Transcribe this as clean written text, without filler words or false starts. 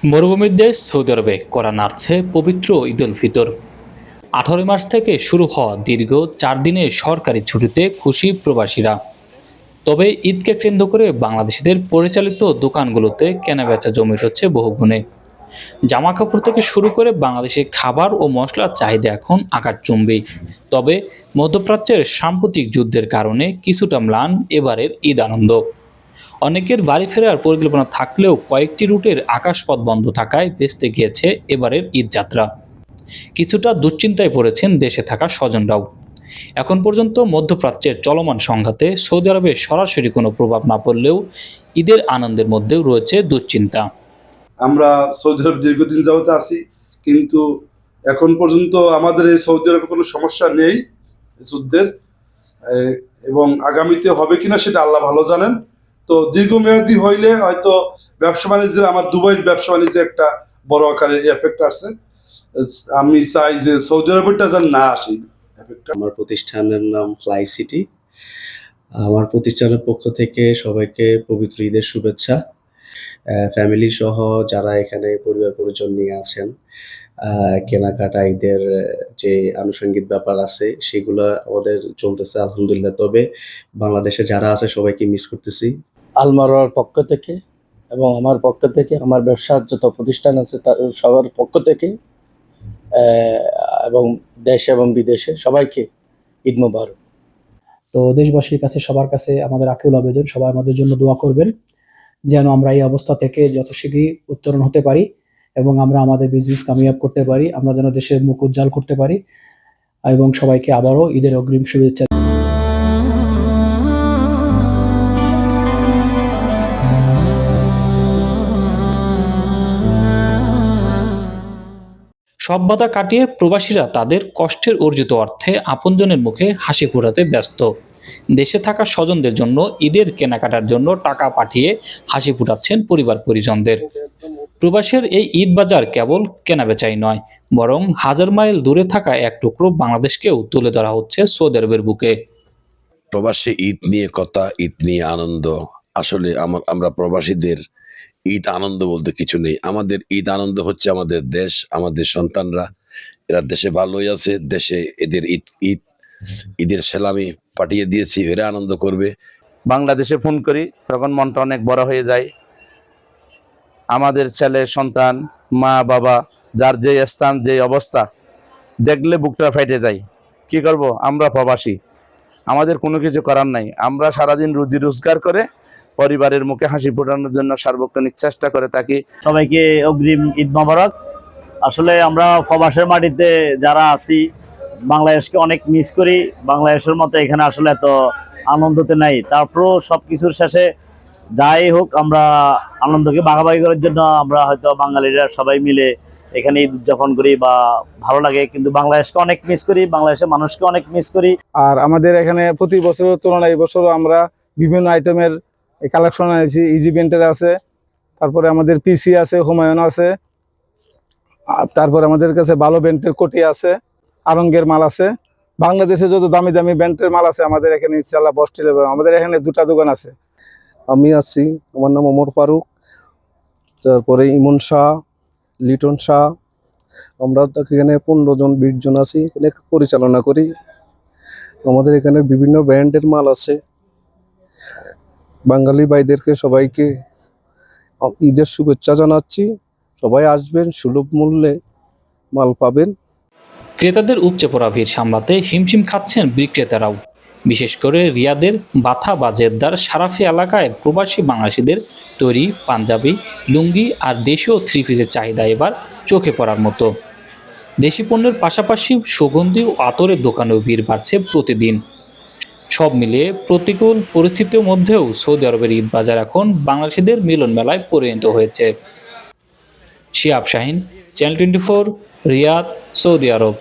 মরুভূমির দেশ সৌদি আরবে কড়া নাড়ছে পবিত্র ঈদ উল ফিতর। 18 মার্চ থেকে শুরু হওয়া দীর্ঘ 4 দিনের সরকারি ছুটিতে খুশি প্রবাসীরা। তবে ঈদকে কেন্দ্র করে বাংলাদেশিদের পরিচালিত দোকানগুলোতে কেনাবেচা জমে উঠেছে বহুগুণে। জামা কাপড় থেকে শুরু করে বাংলাদেশি খাবার ও মশলার চাহিদা এখন আকাশচুম্বী। তবে মধ্যপ্রাচ্যের সাম্প্রতিক যুদ্ধের কারণে কিছুটা ম্লান এবারের ঈদ আনন্দ। অনেকের বাড়ি ফেরার পরিকল্পনা থাকলেও কয়েকটি রুটের আকাশপথ বন্ধ থাকায় ভেস্তে গিয়েছে এবারের ঈদ যাত্রা। কিছুটা দুশ্চিন্তায় পড়েছেন দেশে থাকা স্বজনরাও। এখন পর্যন্ত মধ্যপ্রাচ্যের চলমান সংঘাতে সৌদি আরবে সরাসরি কোনো প্রভাব না পড়লেও ঈদের আনন্দের মধ্যেও রয়েছে দুশ্চিন্তা। আমরা সৌদি আরব দীর্ঘদিন যাবত আছি, কিন্তু এখন পর্যন্ত আমাদের এই সৌদি আরবে কোনো সমস্যা নেই যুদ্ধের, এবং আগামীতে হবে কিনা সেটা আল্লাহ ভালো জানেন। তো দীর্ঘমেয়াদী হইলে হয়তো ব্যবসা বাণিজ্যের, আমার দুবাইয়ের ব্যবসা বাণিজ্যে একটা বড় আকারে এফেক্ট আসছে। আমি চাই যে সৌদি আরবেরটা যেন না আসে। আমার প্রতিষ্ঠানের নাম ফ্লাই সিটি। আমার প্রতিষ্ঠানের পক্ষ থেকে সবাইকে পবিত্র ঈদের শুভেচ্ছা। ফ্যামিলি সহ যারা এখানে পরিবার পরিজন নিয়ে আছেন, কেনাকাটা ঈদের যে আনুষঙ্গিক ব্যাপার আছে সেগুলো আমাদের চলতেছে আলহামদুলিল্লাহ। তবে বাংলাদেশে যারা আছে সবাইকে মিস করতেছি। আলমারার পক্ষ থেকে এবং আমার পক্ষ থেকে, আমার ব্যবসার যত প্রতিষ্ঠান আছে তার সবার পক্ষ থেকে এবং দেশ এবং বিদেশে সবাইকে ঈদ মোবারক। তো দেশবাসীর কাছে, সবার কাছে আমাদের আকুল আবেদন, সবাই আমাদের জন্য দোয়া করবেন যেন আমরা এই অবস্থা থেকে যত শীঘ্রই উত্তরণ হতে পারি এবং আমরা আমাদের বিজনেস কামিয়াব করতে পারি, আমরা যেন দেশের মুখ উজ্জ্বল করতে পারি। এবং সবাইকে আবারও ঈদের অগ্রিম শুভেচ্ছা। সব বাধা কাটিয়ে প্রবাসীরা তাদের কষ্টের অর্জিত অর্থে আপনজনের মুখে হাসি ফোটাতে ব্যস্ত। দেশে থাকা স্বজনদের জন্য ঈদের কেনাকাটার জন্য টাকা পাঠিয়ে হাসি ফুটাচ্ছেন পরিবার পরিজনদের। প্রবাসের এই ঈদ বাজার কেবল কেনাবেচাই নয়, বরং হাজার মাইল দূরে থাকা এক টুকরো বাংলাদেশকেও তুলে ধরা হচ্ছে সৌদি আরবের বুকে। প্রবাসী ঈদ নিয়ে কথা, ঈদ নিয়ে আনন্দ। আসলে আমরা প্রবাসীদের ঈদ আনন্দ বলতে কিছু নেই। আমাদের ঈদ আনন্দ হচ্ছে আমাদের দেশ, আমাদের সন্তানরা, এরা দেশে ভালোই আছে। দেশে এদের ঈদের সেলামি পাঠিয়ে দিয়েছি, এরা আনন্দ করবে। বাংলাদেশে ফোন করি তখন মনটা অনেক বড় হয়ে যায়। আমাদের ছেলে সন্তান, মা বাবা, যার যে স্থান, যে অবস্থা দেখলে বুকটা ফেটে যায়। কি করব, আমরা প্রবাসী, আমাদের কোনো কিছু করার নাই। আমরা সারাদিন রুজি রোজগার করে পরিবারের মুখে হাসি ফোটানোর জন্য সার্বক্ষণিক চেষ্টা করে থাকি। সবাইকে অগ্রিম ঈদ মোবারক। আসলে আমরা প্রবাসের মাটিতে যারা আছি, বাংলাদেশকে অনেক মিস করি। বাংলাদেশের মতো এখানে আসলে এত আনন্দতে নাই। তারপরও সবকিছুর শেষে যাই হোক, আমরা আনন্দকে ভাগাভাগি করার জন্য আমরা হয়তো বাঙালিরা সবাই মিলে এখানে ঈদ উদযাপন করি বা ভালো লাগে। কিন্তু বাংলাদেশকে অনেক মিস করি, বাংলাদেশের মানুষকে অনেক মিস করি। আর আমাদের এখানে প্রতি বছরের তুলনায় এবছরও আমরা বিভিন্ন আইটেমের কালেকশন আনেছি। ইজি বেন্টের আছে, তারপরে আমাদের পিসি আছে, হুমায়ুন আছে, তারপরে আমাদের কাছে ভালো বেন্টের কোটি আছে, আরঙ্গের মাল আছে। বাংলাদেশে যত দামি দামি বেন্টের মাল আছে আমাদের এখানে ইনশাআল্লাহ বস্তি লেভেল। আমাদের এখানে 2টা দোকান আছে। আমি আছি, আমার নাম ওমর ফারুক, তারপরে ইমন শাহ, লিটন শাহ। আমরা এখানে 15 জন 20 জন আছি, এখানে পরিচালনা করি। আমাদের এখানে বিভিন্ন ব্র্যান্ডের মাল আছে। বাঙালি ভাইদেরকে সবাইকে ঈদের শুভেচ্ছা জানাচ্ছি। সবাই আসবেন, সুলভ মূল্যে মাল পাবেন। ক্রেতাদের উপচে পড়া ভিড় সামলাতে হিমশিম খাচ্ছেন বিক্রেতারাও। বিশেষ করে রিয়াদের বাথা বা জেদ্দার সারাফি এলাকায় প্রবাসী বাংলাদেশিদের তৈরি পাঞ্জাবি, লুঙ্গি আর দেশীয় থ্রি পিসের চাহিদা এবার চোখে পড়ার মতো। দেশি পণ্যের পাশাপাশি সুগন্ধি ও আতরের দোকানেও ভিড় বাড়ছে প্রতিদিন। সব মিলিয়ে প্রতিকূল পরিস্থিতির মধ্যেও সৌদি আরবের ঈদ বাজার এখন বাংলাদেশিদের মিলন মেলায় পরিণত হয়েছে। শিহাব শাহিন, চ্যানেল 24, রিয়াদ, সৌদি আরব।